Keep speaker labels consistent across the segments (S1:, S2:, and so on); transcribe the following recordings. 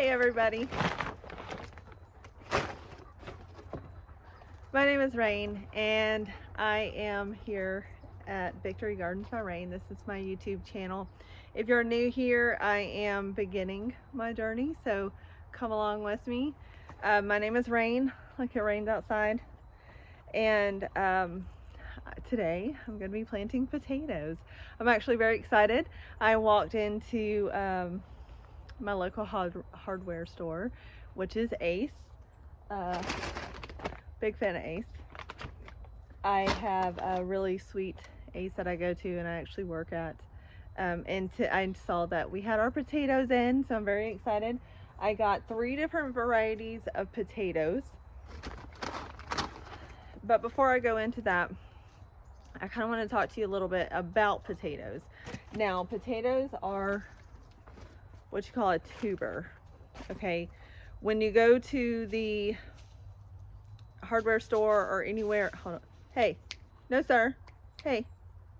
S1: Hey everybody, my name is Rain and I am here at Victory Gardens by Rain. This is my YouTube channel. If you're new here, I am beginning my journey, so come along with me. My name is Rain, like it rained outside, and today I'm going to be planting potatoes. I'm actually very excited. I walked into my local hardware store, which is Ace. Big fan of Ace. I have a really sweet Ace that I go to and I actually work at. I saw that we had our potatoes in, so I'm very excited. I got 3 different varieties of potatoes. But before I go into that, I kind of want to talk to you a little bit about potatoes. Now, potatoes are what you call a tuber, okay? When you go to the hardware store or anywhere, hold on. Hey, no sir. Hey,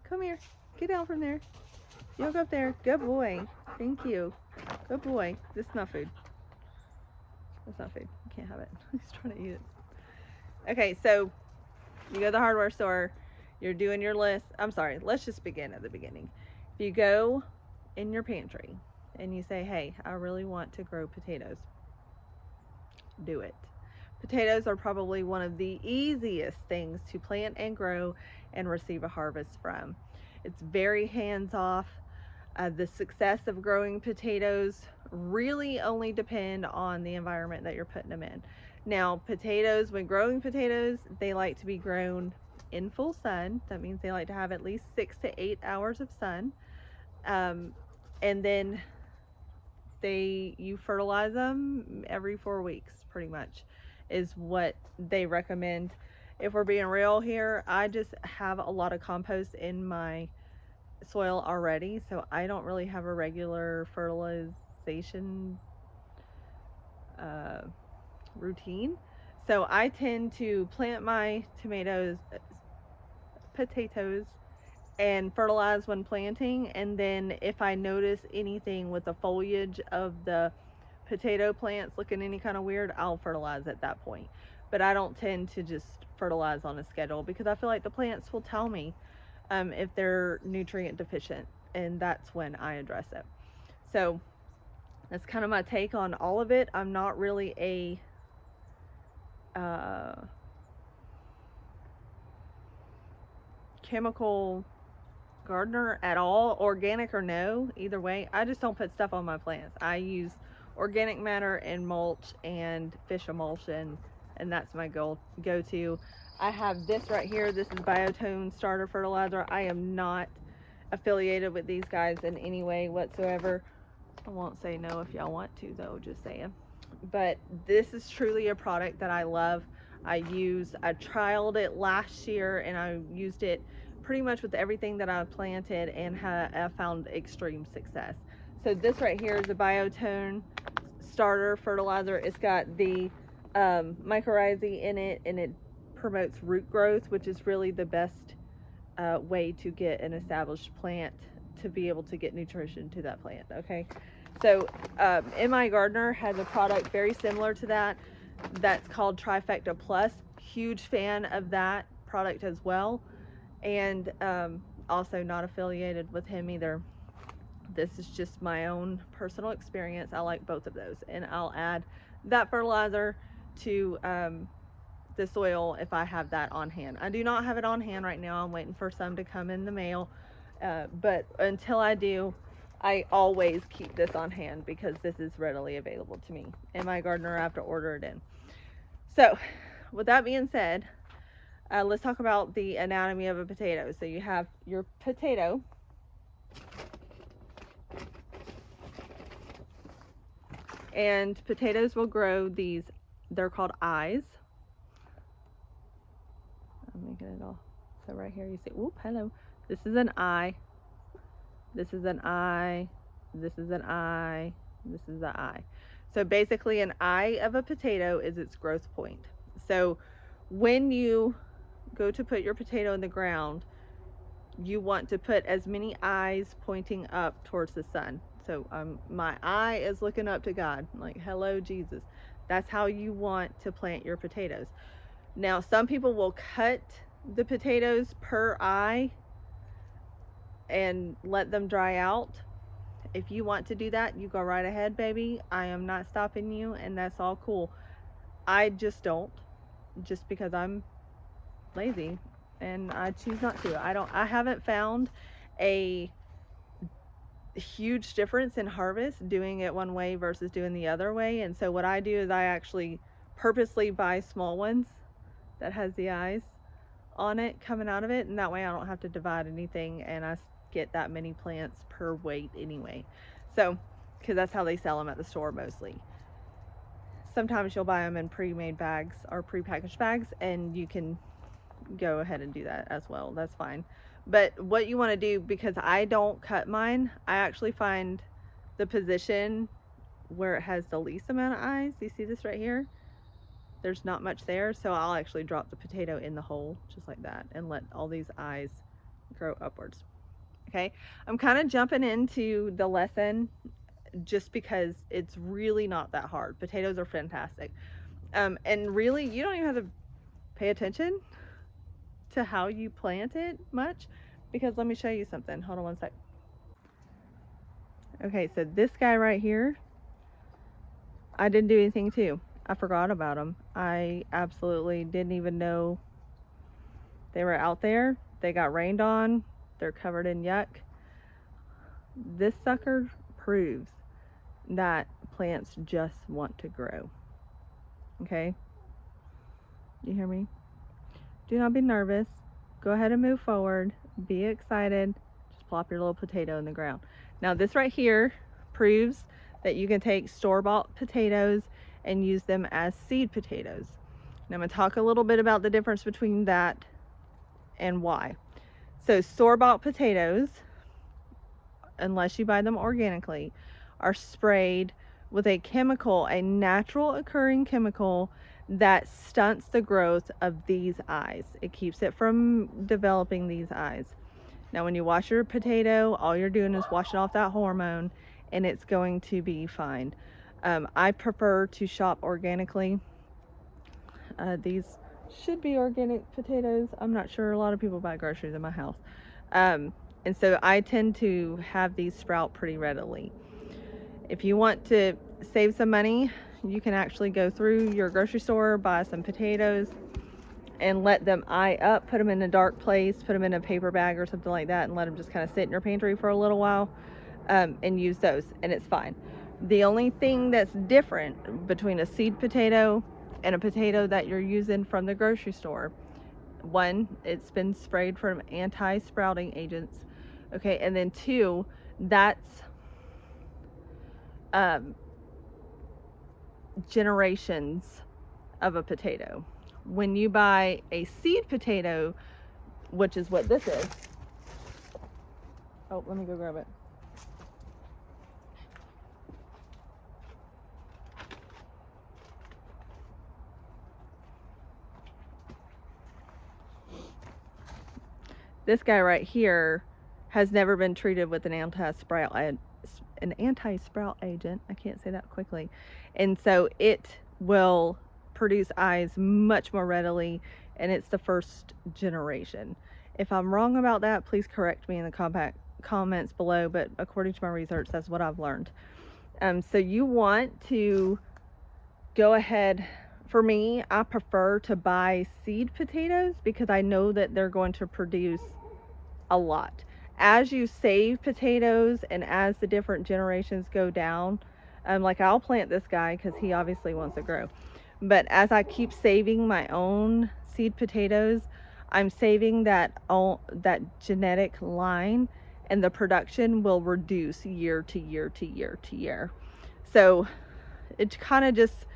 S1: come here. Get down from there. You don't go up there. Good boy. Thank you. Good boy. This is not food. That's not food. You can't have it. He's trying to eat it. Okay, so you go to the hardware store. You're doing your list. I'm sorry. Let's just begin at the beginning. If you go in your pantry and you say, hey, I really want to grow potatoes, do it. Potatoes are probably one of the easiest things to plant and grow and receive a harvest from. It's very hands-off. The success of growing potatoes really only depend on the environment that you're putting them in. Now, potatoes, when growing potatoes, they like to be grown in full sun. That means they like to have at least 6 to 8 hours of sun. And then you fertilize them every 4 weeks, pretty much, is what they recommend. If we're being real here, I just have a lot of compost in my soil already, so I don't really have a regular fertilization routine. So I tend to plant my potatoes and fertilize when planting, and then if I notice anything with the foliage of the potato plants looking any kind of weird, I'll fertilize at that point. But I don't tend to just fertilize on a schedule because I feel like the plants will tell me if they're nutrient deficient, and that's when I address it. So that's kind of my take on all of it. I'm not really a chemical gardener at all, organic or no, either way. I just don't put stuff on my plants. I use organic matter and mulch and fish emulsion, and that's my go-to. I have this right here. This is Biotone starter fertilizer. I am not affiliated with these guys in any way whatsoever. I won't say no if y'all want to though, just saying. But this is truly a product that I love. I trialed it last year and I used it pretty much with everything that I planted, and I found extreme success. So this right here is a Biotone starter fertilizer. It's got the mycorrhizae in it, and it promotes root growth, which is really the best way to get an established plant to be able to get nutrition to that plant. Okay, so MI Gardener has a product very similar to that that's called Trifecta Plus. Huge fan of that product as well, and also not affiliated with him either. This is just my own personal experience. I like both of those, and I'll add that fertilizer to the soil if I have that on hand. I do not have it on hand right now. I'm waiting for some to come in the mail, but until I do, I always keep this on hand because this is readily available to me. In my gardener, I have to order it in. So with that being said, let's talk about the anatomy of a potato. So you have your potato, and potatoes will grow these, they're called eyes. I'm making it all. So right here you see, whoop, hello. This is an eye. This is an eye. This is an eye. This is the eye. So basically an eye of a potato is its growth point. So when you go to put your potato in the ground, you want to put as many eyes pointing up towards the sun. So my eye is looking up to God, like, hello, Jesus. That's how you want to plant your potatoes. Now, some people will cut the potatoes per eye and let them dry out. If you want to do that, you go right ahead, baby. I am not stopping you, and that's all cool. I just don't, just because I'm lazy and I choose not to. I haven't found a huge difference in harvest doing it one way versus doing the other way. And so what I do is I actually purposely buy small ones that has the eyes on it coming out of it, and that way I don't have to divide anything, and I get that many plants per weight anyway. So, because that's how they sell them at the store mostly. Sometimes you'll buy them in pre-made bags or pre-packaged bags, and you can go ahead and do that as well. That's fine. But what you want to do, because I don't cut mine, I actually find the position where it has the least amount of eyes. You see this right here? There's not much there, so I'll actually drop the potato in the hole just like that and let all these eyes grow upwards. Okay, I'm kind of jumping into the lesson just because it's really not that hard. Potatoes are fantastic. And really, you don't even have to pay attention to how you plant it much, because let me show you something. Hold on one sec. Okay, so this guy right here, I didn't do anything to. I forgot about them. I absolutely didn't even know they were out there. They got rained on. They're covered in yuck. This sucker proves that plants just want to grow. Okay? You hear me? Do not be nervous. Go ahead and move forward. Be excited. Just plop your little potato in the ground. Now this right here proves that you can take store-bought potatoes and use them as seed potatoes. Now I'm going to talk a little bit about the difference between that and why. So store-bought potatoes, unless you buy them organically, are sprayed with a chemical, a natural occurring chemical that stunts the growth of these eyes. It keeps it from developing these eyes. Now when you wash your potato, all you're doing is washing off that hormone, and it's going to be fine. I prefer to shop organically. These should be organic potatoes. I'm not sure. A lot of people buy groceries in my house. And so I tend to have these sprout pretty readily. If you want to save some money, you can actually go through your grocery store, buy some potatoes, and let them eye up, put them in a dark place, put them in a paper bag or something like that, and let them just kind of sit in your pantry for a little while, and use those, and it's fine. The only thing that's different between a seed potato and a potato that you're using from the grocery store, one, it's been sprayed from anti-sprouting agents, okay, and then two, that's generations of a potato. When you buy a seed potato, which is what this is, oh, let me go grab it. This guy right here has never been treated with an anti-sprout agent. I can't say that quickly. And so it will produce eyes much more readily, and it's the first generation. If I'm wrong about that, please correct me in the comments below, but according to my research, that's what I've learned. So you want to go ahead. For me, I prefer to buy seed potatoes because I know that they're going to produce a lot. As you save potatoes and as the different generations go down, like I'll plant this guy because he obviously wants to grow. But as I keep saving my own seed potatoes, I'm saving that genetic line, and the production will reduce year to year to year to year. So it's kind of just,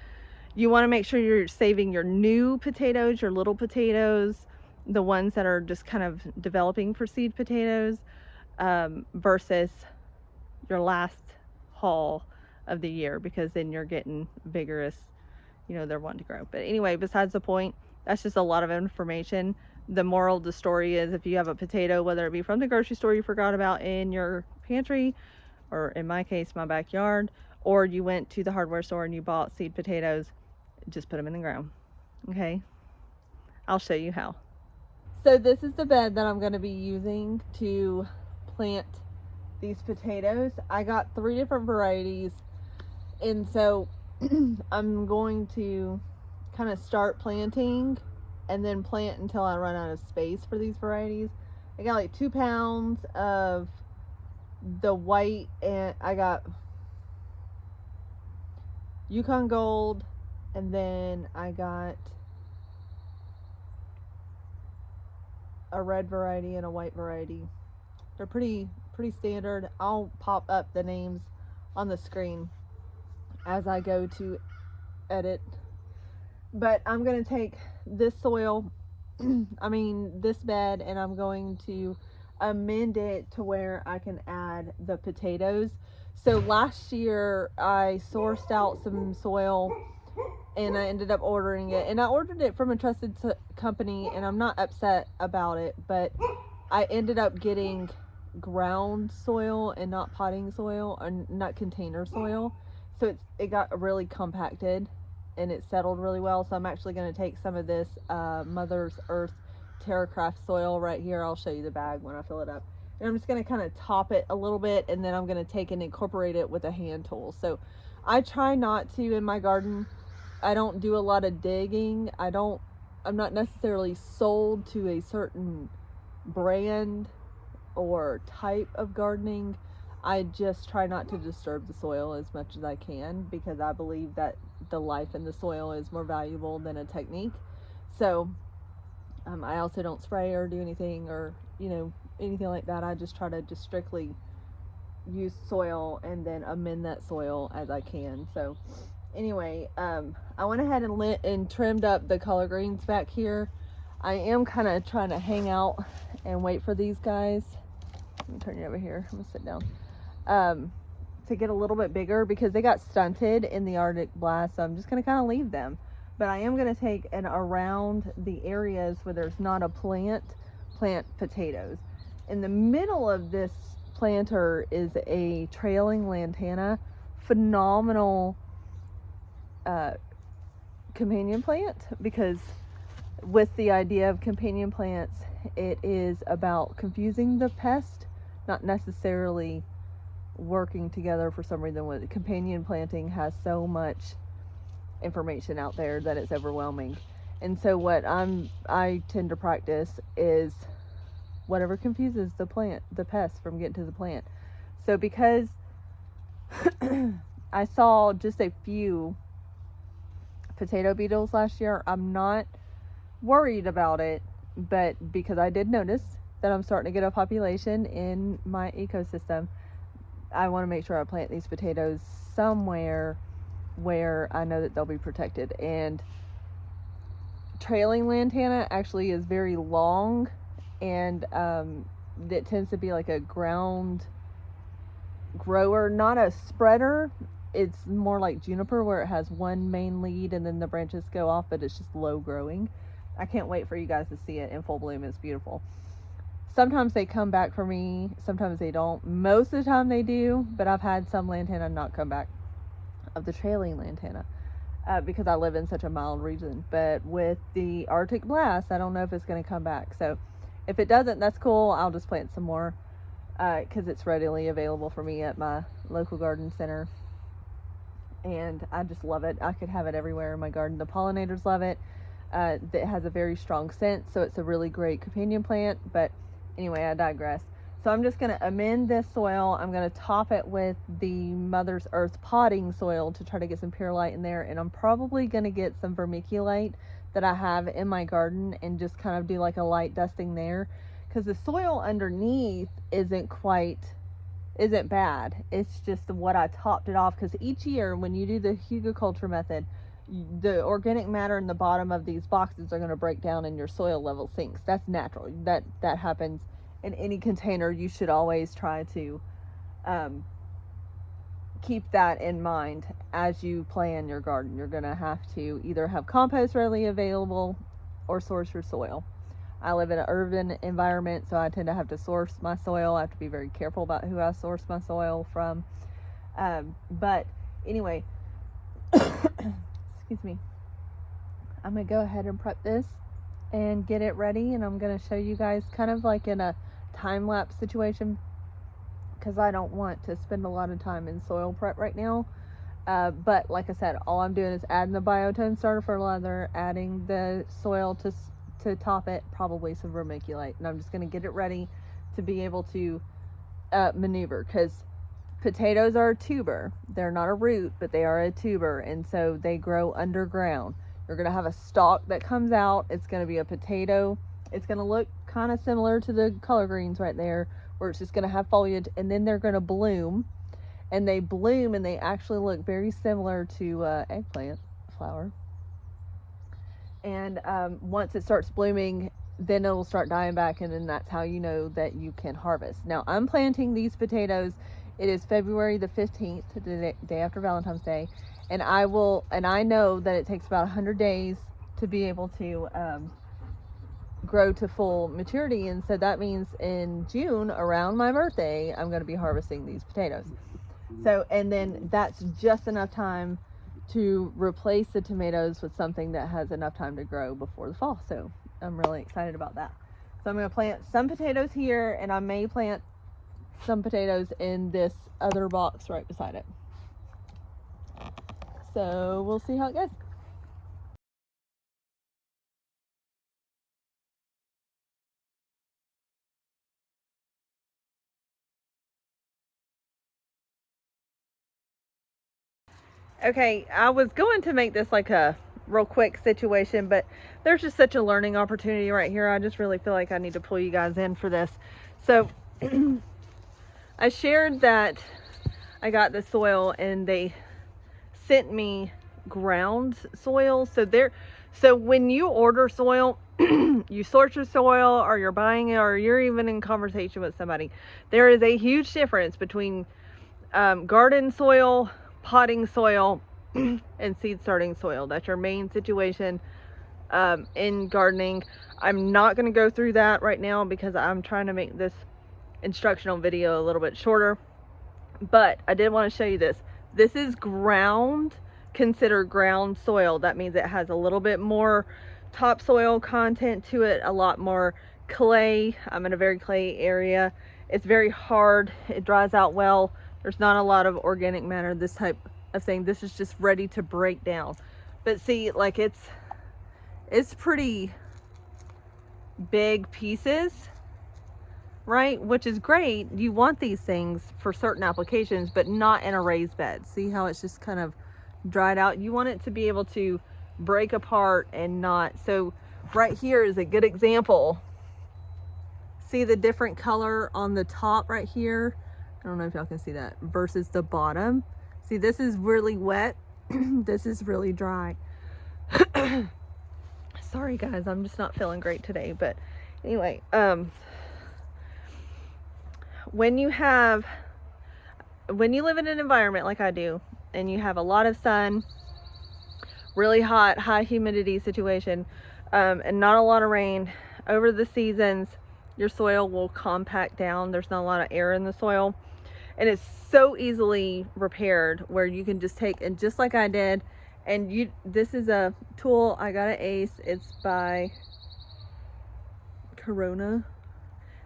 S1: you want to make sure you're saving your new potatoes, your little potatoes, the ones that are just kind of developing for seed potatoes, versus your last haul of the year, because then you're getting vigorous, they're wanting to grow. But anyway, besides the point, that's just a lot of information. The moral of the story is, if you have a potato, whether it be from the grocery store you forgot about in your pantry, or in my case, my backyard, or you went to the hardware store and you bought seed potatoes, just put them in the ground. Okay? I'll show you how. So this is the bed that I'm going to be using to plant these potatoes. I got 3 different varieties, and so I'm going to kind of start planting and then plant until I run out of space for these varieties. I got like 2 pounds of the white, and I got Yukon Gold, and then I got a red variety and a white variety. They're pretty standard. I'll pop up the names on the screen as I go to edit. But I'm going to take this soil, this bed, and I'm going to amend it to where I can add the potatoes. So last year I sourced out some soil and I ended up ordering it, and I ordered it from a trusted company, and I'm not upset about it, but I ended up getting ground soil and not potting soil, or not container soil, so it got really compacted and it settled really well. So I'm actually going to take some of this Mother's Earth Terracraft soil right here. I'll show you the bag when I fill it up, and I'm just going to kind of top it a little bit, and then I'm going to take and incorporate it with a hand tool. So I try not to, in my garden, I don't do a lot of digging. I'm not necessarily sold to a certain brand or type of gardening. I just try not to disturb the soil as much as I can, because I believe that the life in the soil is more valuable than a technique. So I also don't spray or do anything, or anything like that. I just try to just strictly use soil and then amend that soil as I can. So anyway, I went ahead and trimmed up the collard greens back here. I am kind of trying to hang out and wait for these guys. Let me turn you over here. I'm gonna sit down. To get a little bit bigger, because they got stunted in the Arctic blast. So I'm just gonna kind of leave them. But I am gonna take and around the areas where there's not a plant potatoes. In the middle of this planter is a trailing lantana, phenomenal companion plant, because with the idea of companion plants, it is about confusing the pest, not necessarily working together for some reason. With companion planting has so much information out there that it's overwhelming. And so what I tend to practice is whatever confuses the pest from getting to the plant. So because I saw just a few potato beetles last year, I'm not worried about it, but because I did notice that I'm starting to get a population in my ecosystem, I want to make sure I plant these potatoes somewhere where I know that they'll be protected. And trailing lantana actually is very long, and it tends to be like a ground grower, not a spreader. It's more like juniper, where it has one main lead and then the branches go off, but it's just low growing. I can't wait for you guys to see it in full bloom. It's beautiful. Sometimes they come back for me, sometimes they don't. Most of the time they do, but I've had some lantana not come back, of the trailing lantana, because I live in such a mild region. But with the Arctic blast, I don't know if it's going to come back. So if it doesn't, that's cool. I'll just plant some more, because it's readily available for me at my local garden center. And I just love it. I could have it everywhere in my garden. The pollinators love it. It has a very strong scent, so it's a really great companion plant. But anyway, I digress. So I'm just going to amend this soil. I'm going to top it with the Mother's Earth potting soil to try to get some perlite in there. And I'm probably going to get some vermiculite that I have in my garden and just kind of do like a light dusting there, because the soil underneath isn't bad. It's just what I topped it off, because each year when you do the hugelkultur method, the organic matter in the bottom of these boxes are going to break down and your soil level sinks. That's natural. That happens in any container. You should always try to keep that in mind as you plan your garden. You're going to have to either have compost readily available or source your soil. I live in an urban environment, so I tend to have to source my soil. I have to be very careful about who I source my soil from. But anyway, excuse me. I'm going to go ahead and prep this and get it ready, and I'm going to show you guys kind of like in a time-lapse situation, because I don't want to spend a lot of time in soil prep right now. But like I said, all I'm doing is adding the Biotone starter fertilizer, adding the soil to top it, probably some vermiculite, and I'm just going to get it ready to be able to maneuver, because potatoes are a tuber. They're not a root, but they are a tuber, and so they grow underground. You're going to have a stalk that comes out. It's going to be a potato. It's going to look kind of similar to the color greens right there, where it's just going to have foliage, and then they're going to bloom, and they bloom, and they actually look very similar to eggplant flower. And once it starts blooming, then it'll start dying back, and then that's how you know that you can harvest. Now, I'm planting these potatoes. It is February the 15th, the day after Valentine's Day, and I know that it takes about 100 days to be able to grow to full maturity, and so that means in June, around my birthday, I'm going to be harvesting these potatoes. So, and then that's just enough time to replace the tomatoes with something that has enough time to grow before the fall. So I'm really excited about that. So I'm going to plant some potatoes here, and I may plant some potatoes in this other box right beside it. So we'll see how it goes. Okay, I was going to make this like a real quick situation, but there's just such a learning opportunity right here. I just really feel like I need to pull you guys in for this. So I shared that I got the soil, and they sent me ground soil. So when you order soil, you source your soil, or you're buying it, or you're even in conversation with somebody, there is a huge difference between garden soil, potting soil, and seed starting soil. That's your main situation in gardening. I'm not going to go through that right now because I'm trying to make this instructional video a little bit shorter, but I did want to show you this. This is considered ground soil. That means it has a little bit more topsoil content to it, a lot more clay. I'm in a very clay area. It's very hard. It dries out well. There's not a lot of organic matter, this type of thing. This is just ready to break down. But see, like it's pretty big pieces, right? Which is great. You want these things for certain applications, but not in a raised bed. See how it's just kind of dried out? You want it to be able to break apart and not. So right here is a good example. See the different color on the top right here? I don't know if y'all can see that, versus the bottom. See, this is really wet. This is really dry. Sorry guys, I'm just not feeling great today. But anyway, when you live in an environment like I do, and you have a lot of sun, really hot, high humidity situation, and not a lot of rain over the seasons, your soil will compact down. There's not a lot of air in the soil, and it's so easily repaired where you can just take, and just like I did, and this is a tool I got at Ace. It's by Corona.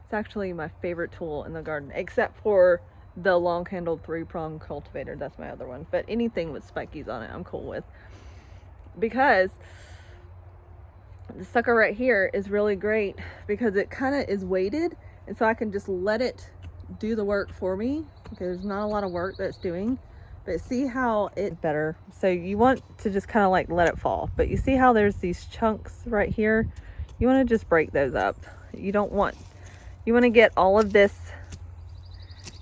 S1: It's actually my favorite tool in the garden, except for the long handled 3-prong cultivator. That's my other one. But anything with spikies on it, I'm cool with, because the sucker right here is really great because it kind of is weighted, and so I can just let it do the work for me. Okay, there's not a lot of work that's doing, but see how it's better. So you want to just kind of like let it fall, but you see how there's these chunks right here? You want to just break those up. You want to get all of this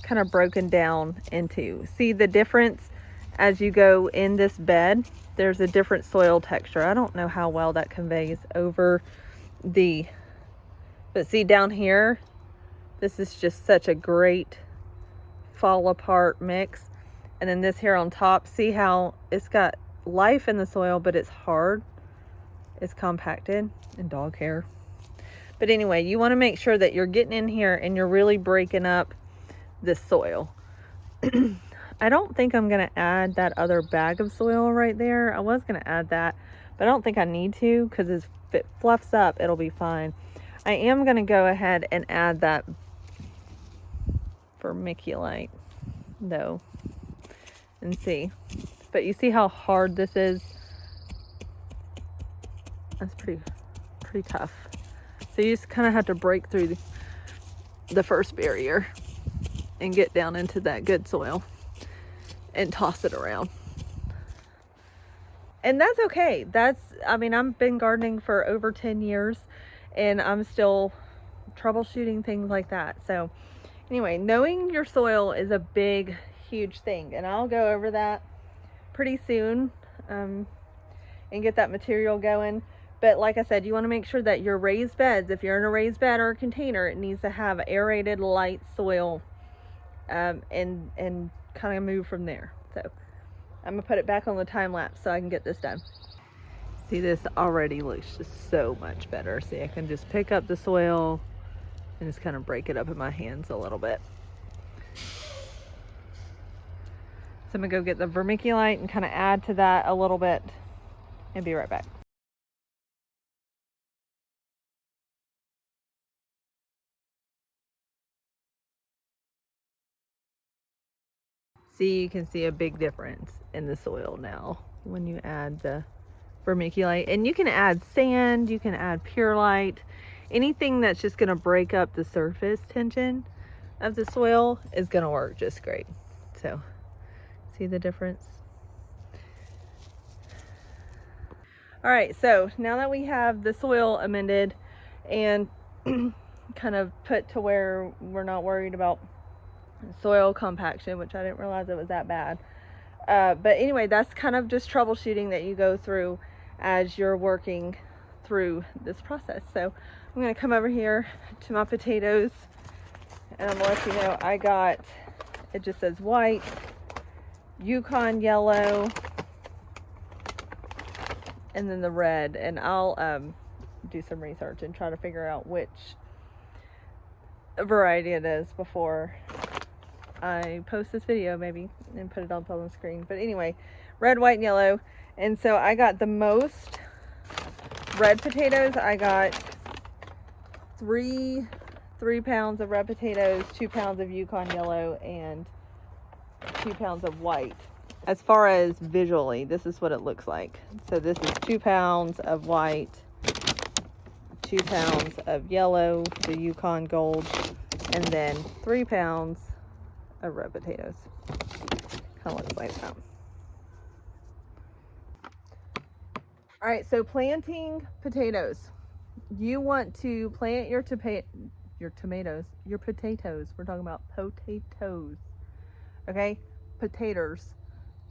S1: kind of broken down into. See the difference as you go in this bed? There's a different soil texture. I don't know how well that conveys over but see down here, this is just such a great fall apart mix. And then this here on top, see how it's got life in the soil, but it's hard, it's compacted. And dog hair, But anyway, you want to make sure that you're getting in here and you're really breaking up this soil. I don't think I'm going to add that other bag of soil right there. I was going to add that, but I don't think I need to, because if it fluffs up, it'll be fine. I am going to go ahead and add that vermiculite though and see. But you see how hard this is? That's pretty tough. So you just kind of have to break through the first barrier and get down into that good soil and toss it around. And that's okay. I mean, I've been gardening for over 10 years and I'm still troubleshooting things like that. So anyway, knowing your soil is a big, huge thing, and I'll go over that pretty soon and get that material going. But like I said, you want to make sure that your raised beds, if you're in a raised bed or a container, it needs to have aerated, light soil, and kind of move from there. So I'm gonna put it back on the time lapse so I can get this done. See, this already looks just so much better. See, I can just pick up the soil and just kind of break it up in my hands a little bit. So I'm gonna go get the vermiculite and kind of add to that a little bit and be right back. See, you can see a big difference in the soil now when you add the vermiculite. And you can add sand, you can add perlite, anything that's just gonna break up the surface tension of the soil is gonna work just great. So, see the difference? All right, so now that we have the soil amended and kind of put to where we're not worried about soil compaction, which I didn't realize it was that bad. But anyway, that's kind of just troubleshooting that you go through as you're working through this process. So I'm gonna come over here to my potatoes and I'm gonna let you know I got, it just says white, Yukon yellow, and then the red. And I'll do some research and try to figure out which variety it is before I post this video, maybe, and put it up on the screen. But anyway, red, white, and yellow. And so I got the most red potatoes. I got three pounds of red potatoes, 2 pounds of Yukon yellow, and 2 pounds of white. As far as visually, this is what it looks like. So this is 2 pounds of white, 2 pounds of yellow, the Yukon Gold, and then 3 pounds of red potatoes. Kind of looks like that. All right, so planting potatoes. You want to plant your potatoes. We're talking about potatoes. Okay, potatoes.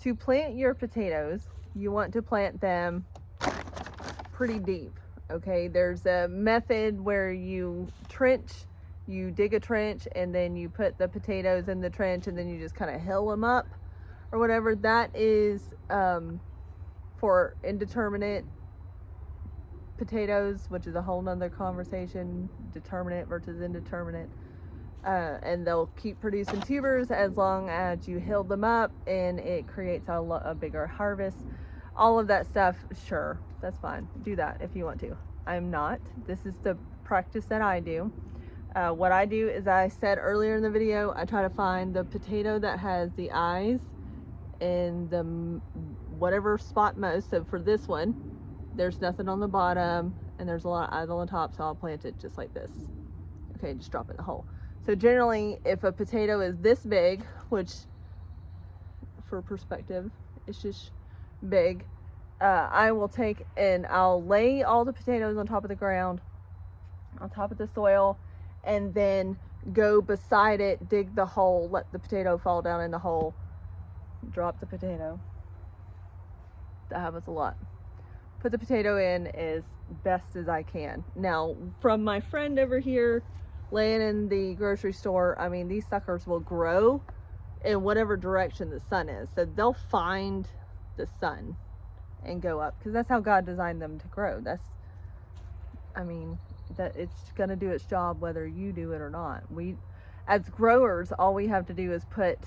S1: To plant your potatoes, you want to plant them pretty deep. Okay, there's a method where you dig a trench, and then you put the potatoes in the trench, and then you just kind of hill them up or whatever. That is for indeterminate potatoes, which is a whole nother conversation, determinate versus indeterminate. And they'll keep producing tubers as long as you hill them up and it creates a bigger harvest. All of that stuff, sure, that's fine. Do that if you want to. I'm not. This is the practice that I do. What I do is, I said earlier in the video, I try to find the potato that has the eyes in the whatever spot most. So for this one, there's nothing on the bottom and there's a lot of eyes on the top, so I'll plant it just like this. Okay, just drop it in the hole. So generally, if a potato is this big, which for perspective, it's just big, I will take and I'll lay all the potatoes on top of the ground, on top of the soil, and then go beside it, dig the hole, let the potato fall down in the hole, drop the potato. That happens a lot. Put the potato in as best as I can. Now, from my friend over here laying in the grocery store, I mean, these suckers will grow in whatever direction the sun is. So they'll find the sun and go up, because that's how God designed them to grow. I mean, that it's going to do its job whether you do it or not. We, as growers, all we have to do is put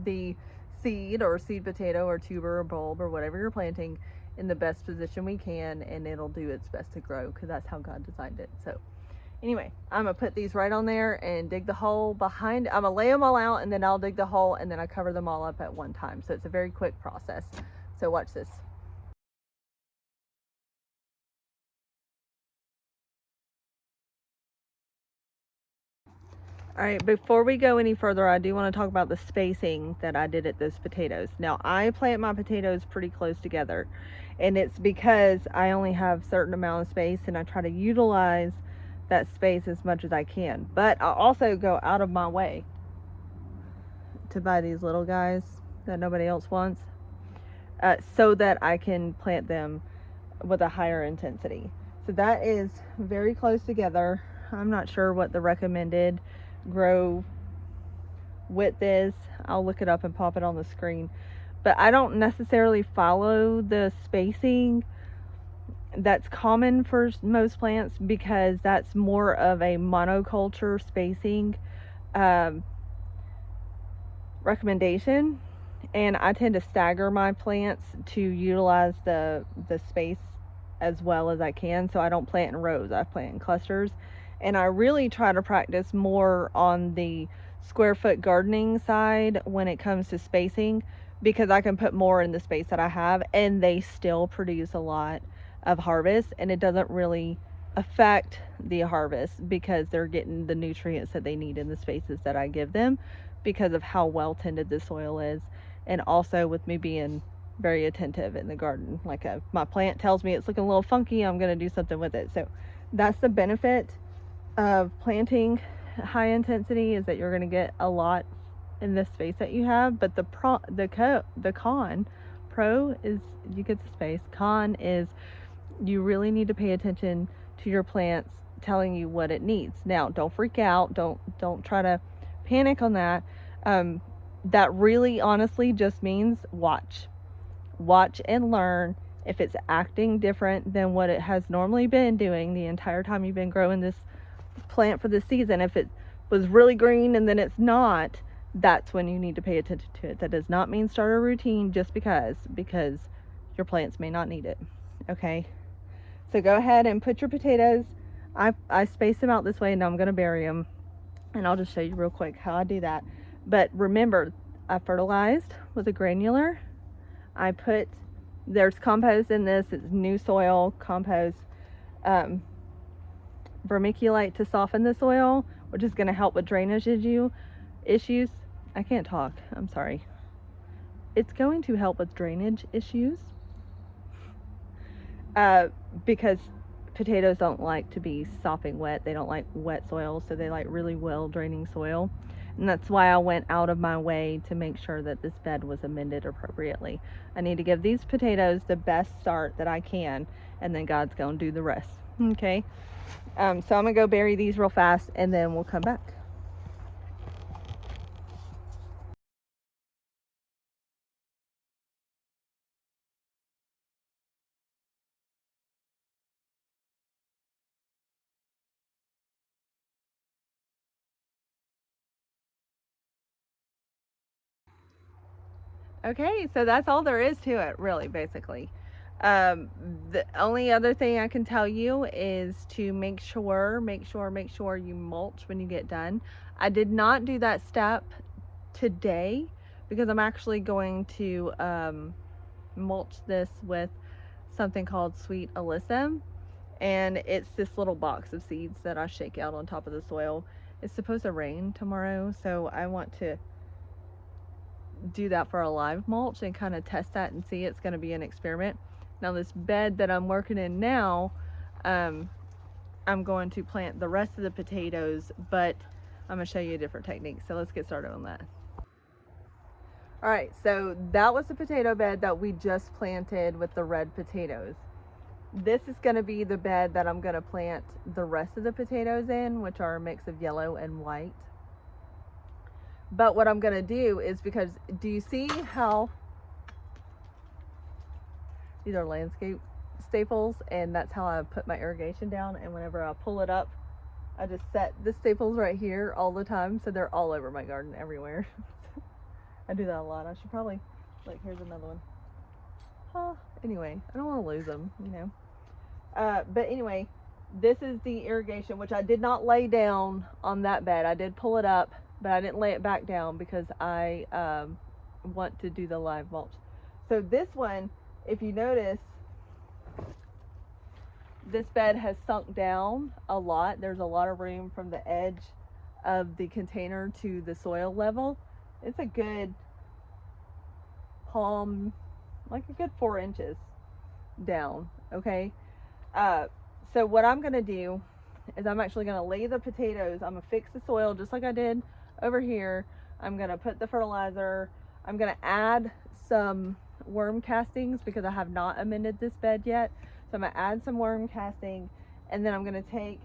S1: the seed or seed potato or tuber or bulb or whatever you're planting in the best position we can, and it'll do its best to grow, because that's how God designed it. So anyway, I'm gonna put these right on there and dig the hole behind. I'm gonna lay them all out, and then I'll dig the hole, and then I cover them all up at one time. So it's a very quick process. So watch this. All right, before we go any further, I do want to talk about the spacing that I did at those potatoes. Now, I plant my potatoes pretty close together, and it's because I only have a certain amount of space, and I try to utilize that space as much as I can. But I also go out of my way to buy these little guys that nobody else wants, so that I can plant them with a higher intensity. So that is very close together. I'm not sure what the recommended grow width is. I'll look it up and pop it on the screen. But I don't necessarily follow the spacing that's common for most plants, because that's more of a monoculture spacing recommendation, and I tend to stagger my plants to utilize the space as well as I can. So I don't plant in rows, I plant in clusters, and I really try to practice more on the square foot gardening side when it comes to spacing, because I can put more in the space that I have, and they still produce a lot of harvest, and it doesn't really affect the harvest because they're getting the nutrients that they need in the spaces that I give them, because of how well tended the soil is, and also with me being very attentive in the garden. Like my plant tells me it's looking a little funky, I'm going to do something with it. So that's the benefit of planting high intensity, is that you're going to get a lot in the space that you have. But the pro is you get the space. Con is you really need to pay attention to your plants telling you what it needs. Now, don't freak out. Don't try to panic on that. That really honestly just means watch and learn. If it's acting different than what it has normally been doing the entire time you've been growing this plant for this season, if it was really green and then it's not, that's when you need to pay attention to it. That does not mean start a routine just because your plants may not need it. Okay, so go ahead and put your potatoes. I space them out this way, and I'm going to bury them, and I'll just show you real quick how I do that. But remember, I fertilized with a granular. There's compost in this. It's new soil compost, vermiculite to soften the soil, which is going to help with drainage issues. I can't talk, I'm sorry. It's going to help with drainage issues, because potatoes don't like to be sopping wet. They don't like wet soil, so they like really well draining soil. And that's why I went out of my way to make sure that this bed was amended appropriately. I need to give these potatoes the best start that I can, and then God's going to do the rest. Okay? So I'm going to go bury these real fast, and then we'll come back. Okay, so that's all there is to it, really, basically. The only other thing I can tell you is to make sure you mulch when you get done. I did not do that step today because I'm actually going to mulch this with something called Sweet Alyssum, and it's this little box of seeds that I shake out on top of the soil. It's supposed to rain tomorrow, so I want to do that for a live mulch and kind of test that and see. It's going to be an experiment. Now this bed that I'm working in now, I'm going to plant the rest of the potatoes, but I'm going to show you a different technique. So let's get started on that. All right, so that was the potato bed that we just planted with the red potatoes. This is going to be the bed that I'm going to plant the rest of the potatoes in, which are a mix of yellow and white. But what I'm going to do is, because do you see how these are landscape staples, and that's how I put my irrigation down. And whenever I pull it up, I just set the staples right here all the time, so they're all over my garden everywhere. I do that a lot. I should probably, like, here's another one. Anyway, I don't want to lose them, you know. But anyway, this is the irrigation, which I did not lay down on that bed. I did pull it up, but I didn't lay it back down because I want to do the live mulch. So this one, if you notice, this bed has sunk down a lot. There's a lot of room from the edge of the container to the soil level. It's a good palm, like a good 4 inches down, okay? So what I'm gonna do is I'm actually gonna lay the potatoes. I'm gonna fix the soil just like I did over here. I'm gonna put the fertilizer. I'm gonna add some worm castings because I have not amended this bed yet. So I'm gonna add some worm casting, and then I'm gonna take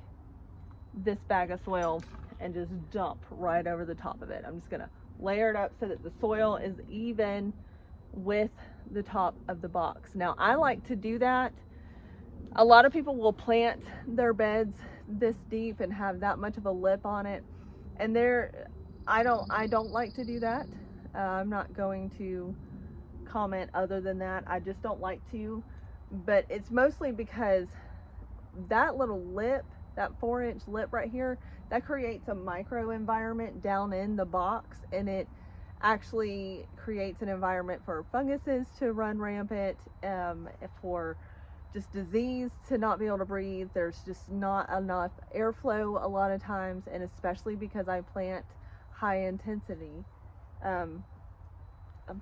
S1: this bag of soil and just dump right over the top of it. I'm just gonna layer it up so that the soil is even with the top of the box. Now I like to do that. A lot of people will plant their beds this deep and have that much of a lip on it, and I don't like to do that. I'm not going to comment other than that. I just don't like to, but it's mostly because that little lip, that 4-inch lip right here, that creates a micro environment down in the box, and it actually creates an environment for funguses to run rampant, for just disease to not be able to breathe. There's just not enough airflow a lot of times, and especially because I plant high intensity. I'm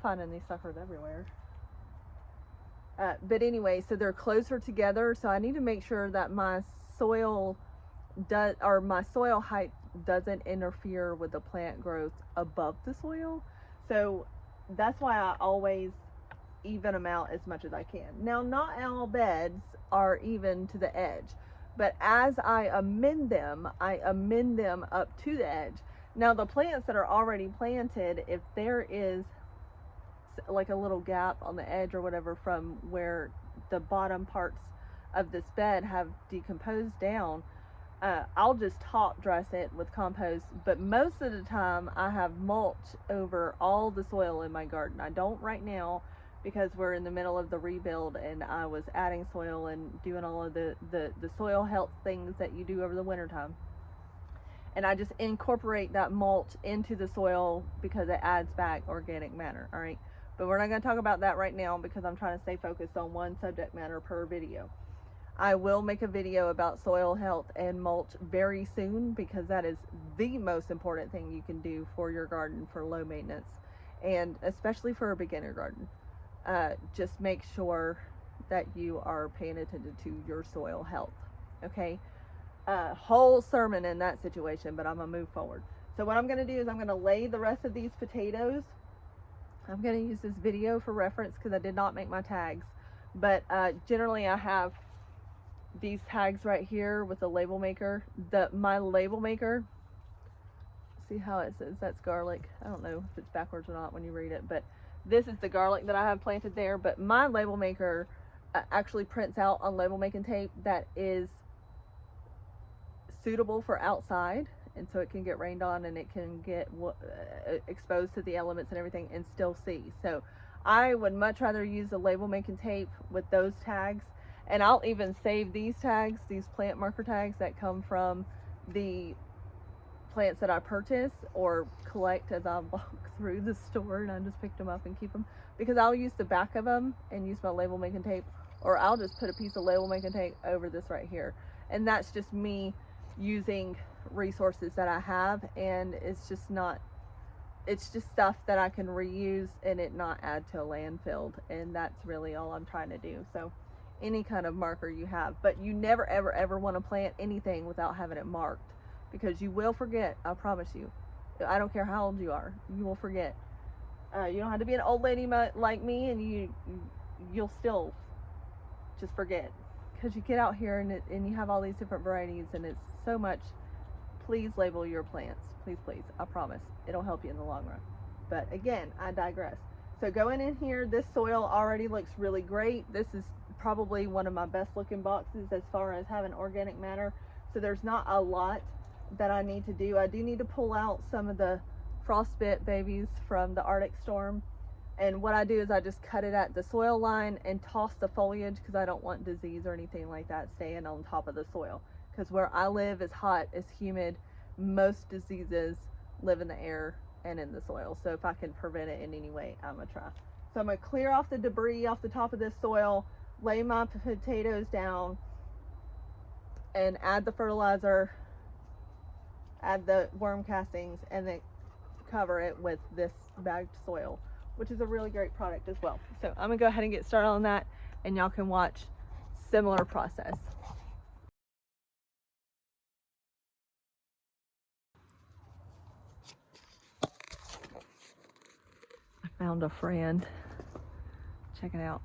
S1: finding these suckers everywhere. But anyway, so they're closer together, so I need to make sure that my soil height doesn't interfere with the plant growth above the soil. So that's why I always even them out as much as I can. Now, not all beds are even to the edge, but as I amend them up to the edge. Now, the plants that are already planted, if there is like a little gap on the edge or whatever from where the bottom parts of this bed have decomposed down, I'll just top dress it with compost, but most of the time I have mulch over all the soil in my garden. I don't right now because we're in the middle of the rebuild, and I was adding soil and doing all of the soil health things that you do over the winter time. And I just incorporate that mulch into the soil because it adds back organic matter, all right? But we're not going to talk about that right now because I'm trying to stay focused on one subject matter per video. I will make a video about soil health and mulch very soon because that is the most important thing you can do for your garden for low maintenance, and especially for a beginner garden. Just make sure that you are paying attention to your soil health, okay? Whole sermon in that situation, but I'm gonna move forward. So what I'm gonna do is I'm gonna lay the rest of these potatoes. I'm gonna use this video for reference because I did not make my tags, but generally I have these tags right here with the label maker. My label maker, see how it says that's garlic? I don't know if it's backwards or not when you read it, but this is the garlic that I have planted there. But my label maker actually prints out on label making tape that is suitable for outside, and so it can get rained on and it can get exposed to the elements and everything and still see. So I would much rather use the label making tape with those tags, and I'll even save these tags, these plant marker tags that come from the plants that I purchase or collect as I walk through the store, and I just picked them up and keep them, because I'll use the back of them and use my label making tape, or I'll just put a piece of label making tape over this right here. And that's just me using resources that I have, and it's just stuff that I can reuse and it not add to a landfill, and that's really all I'm trying to do. So any kind of marker you have, but you never ever want to plant anything without having it marked, because you will forget. I promise you. I don't care how old you are, you will forget. You don't have to be an old lady like me, and you'll still just forget, because you get out here and you have all these different varieties, and it's so much. Please label your plants, please. I promise it'll help you in the long run. But again, I digress. So going in here, this soil already looks really great. This is probably one of my best looking boxes as far as having organic matter. So there's not a lot that I need to do. I do need to pull out some of the frostbit babies from the Arctic storm. And what I do is I just cut it at the soil line and toss the foliage, because I don't want disease or anything like that staying on top of the soil. Because where I live is hot, it's humid. Most diseases live in the air and in the soil. So if I can prevent it in any way, I'm gonna try. So I'm gonna clear off the debris off the top of this soil, lay my potatoes down, and add the fertilizer, add the worm castings, and then cover it with this bagged soil, which is a really great product as well. So I'm gonna go ahead and get started on that, and y'all can watch similar process. I found a friend. Check it out.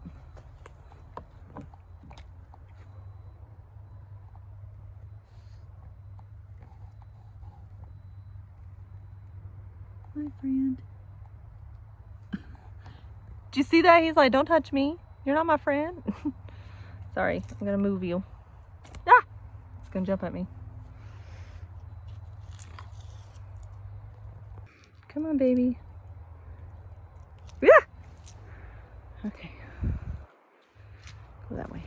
S1: My friend. Did you see that? He's like, don't touch me. You're not my friend. Sorry, I'm gonna move you. Ah! It's gonna jump at me. Come on, baby. Yeah! Okay. Go that way.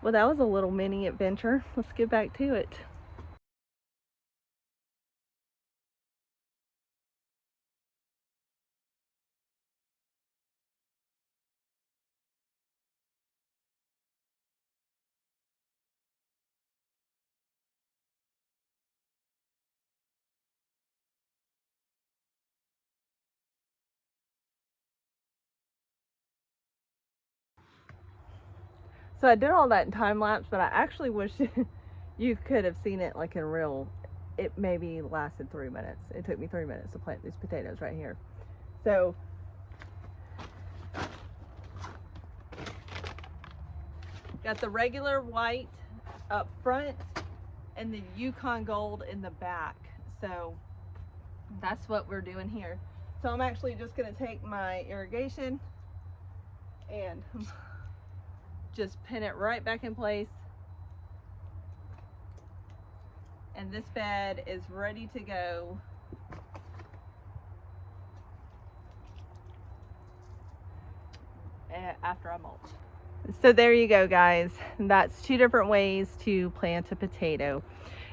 S1: Well, that was a little mini adventure. Let's get back to it. So I did all that in time lapse, but I actually wish you could have seen it like in real. It maybe lasted 3 minutes. It took me 3 minutes to plant these potatoes right here. So got the regular white up front and the Yukon Gold in the back. So that's what we're doing here. So I'm actually just gonna take my irrigation and just pin it right back in place. And this bed is ready to go. After I mulch. So there you go, guys. That's 2 different ways to plant a potato.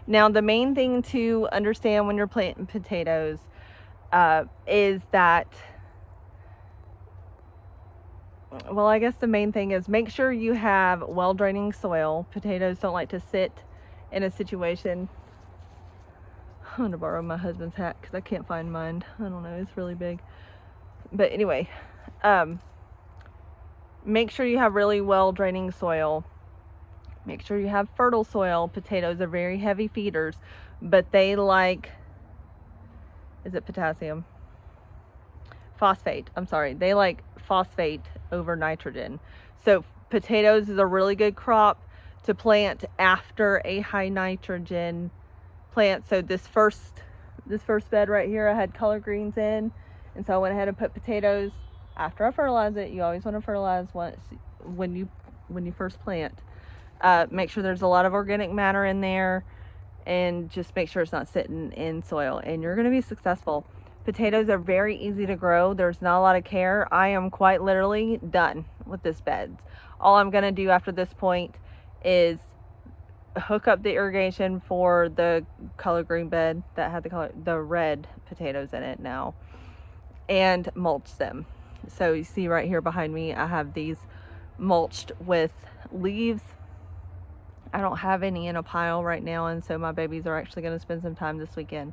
S1: Now, the main thing to understand when you're planting potatoes is that, well, I guess the main thing is make sure you have well draining soil. Potatoes don't like to sit in a situation. I'm gonna borrow my husband's hat because I can't find mine. I don't know, it's really big. But anyway, make sure you have really well draining soil. Make sure you have fertile soil. Potatoes are very heavy feeders, but they like, is it potassium? Phosphate, I'm sorry. They like phosphate over nitrogen. So potatoes is a really good crop to plant after a high nitrogen plant. So this first bed right here, I had collard greens in, and so I went ahead and put potatoes after I fertilize it. You always want to fertilize once when you first plant. Make sure there's a lot of organic matter in there, and just make sure it's not sitting in soil, and you're going to be successful. Potatoes are very easy to grow. There's not a lot of care. I am quite literally done with this bed. All I'm going to do after this point is hook up the irrigation for the collard green bed that had the red potatoes in it now, and mulch them. So you see right here behind me, I have these mulched with leaves. I don't have any in a pile right now, and so my babies are actually going to spend some time this weekend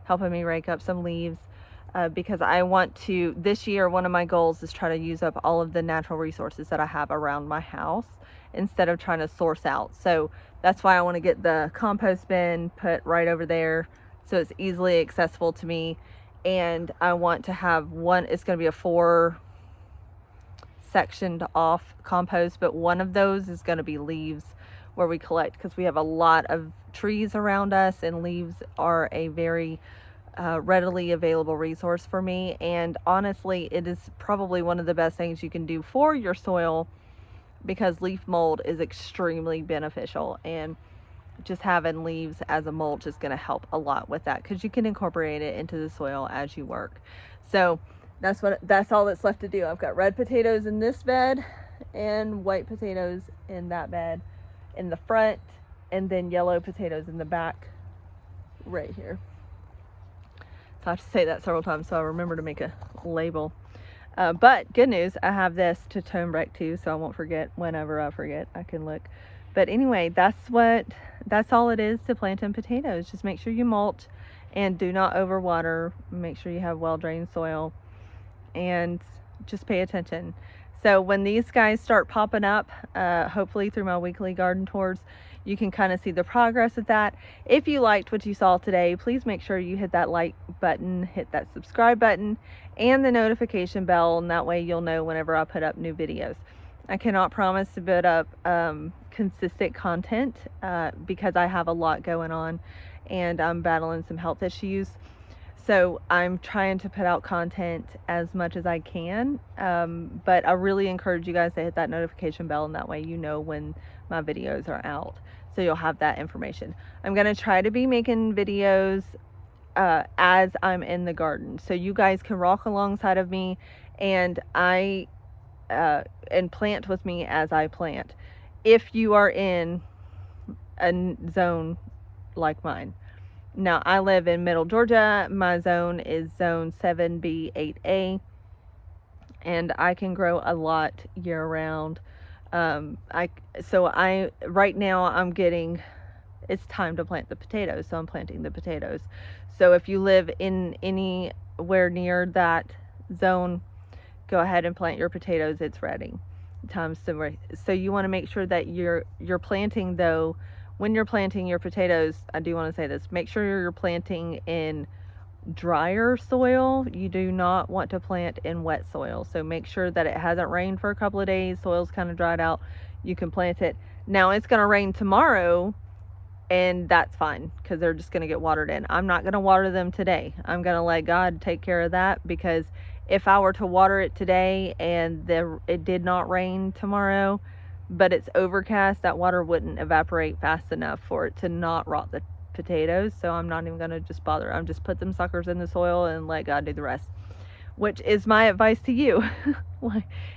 S1: helping me rake up some leaves, because I want to, this year, one of my goals is try to use up all of the natural resources that I have around my house instead of trying to source out. So that's why I want to get the compost bin put right over there so it's easily accessible to me. And I want to have one, it's going to be a 4 sectioned off compost, but one of those is going to be leaves where we collect, because we have a lot of trees around us, and leaves are a very readily available resource for me, and honestly it is probably one of the best things you can do for your soil, because leaf mold is extremely beneficial, and just having leaves as a mulch is going to help a lot with that, because you can incorporate it into the soil as you work. So that's all that's left to do. I've got red potatoes in this bed and white potatoes in that bed in the front, and then yellow potatoes in the back right here. So I have to say that several times so I remember to make a label. But good news, I have this to tone break too, so I won't forget. Whenever I forget, I can look. But anyway, that's all it is to planting potatoes. Just make sure you mulch and do not overwater. Make sure you have well-drained soil, and just pay attention. So when these guys start popping up, hopefully through my weekly garden tours, you can kind of see the progress of that. If you liked what you saw today, please make sure you hit that like button, hit that subscribe button, and the notification bell, and that way you'll know whenever I put up new videos. I cannot promise to put up consistent content because I have a lot going on and I'm battling some health issues. So I'm trying to put out content as much as I can, but I really encourage you guys to hit that notification bell, and that way you know when my videos are out, so you'll have that information. I'm going to try to be making videos as I'm in the garden, so you guys can walk alongside of me and plant with me as I plant, if you are in a zone like mine. Now, I live in Middle Georgia. My zone is zone 7B8A, and I can grow a lot year round. Right now it's time to plant the potatoes, so I'm planting the potatoes. So if you live in anywhere near that zone, go ahead and plant your potatoes. It's ready. So you want to make sure that you're planting, though. When you're planting your potatoes, I do want to say this, make sure you're planting in drier soil. You do not want to plant in wet soil. So make sure that it hasn't rained for a couple of days, soil's kind of dried out. You can plant it. Now it's going to rain tomorrow, and that's fine because they're just going to get watered in. I'm not going to water them today. I'm going to let God take care of that, because if I were to water it today and it did not rain tomorrow, but it's overcast, that water wouldn't evaporate fast enough for it to not rot the potatoes. So I'm not even going to just bother. I'm just put them suckers in the soil and let God do the rest, which is my advice to you.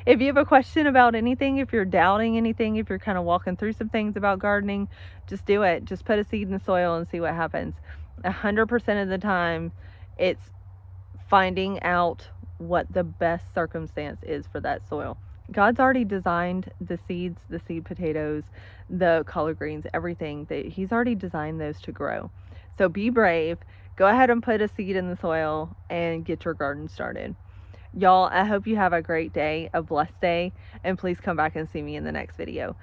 S1: If you have a question about anything, if you're doubting anything, if you're kind of walking through some things about gardening, just do it. Just put a seed in the soil and see what happens. 100% of the time, it's finding out what the best circumstance is for that soil. God's already designed the seeds, the seed potatoes, the collard greens, everything. He's already designed those to grow. So be brave. Go ahead and put a seed in the soil and get your garden started. Y'all, I hope you have a great day, a blessed day, and please come back and see me in the next video.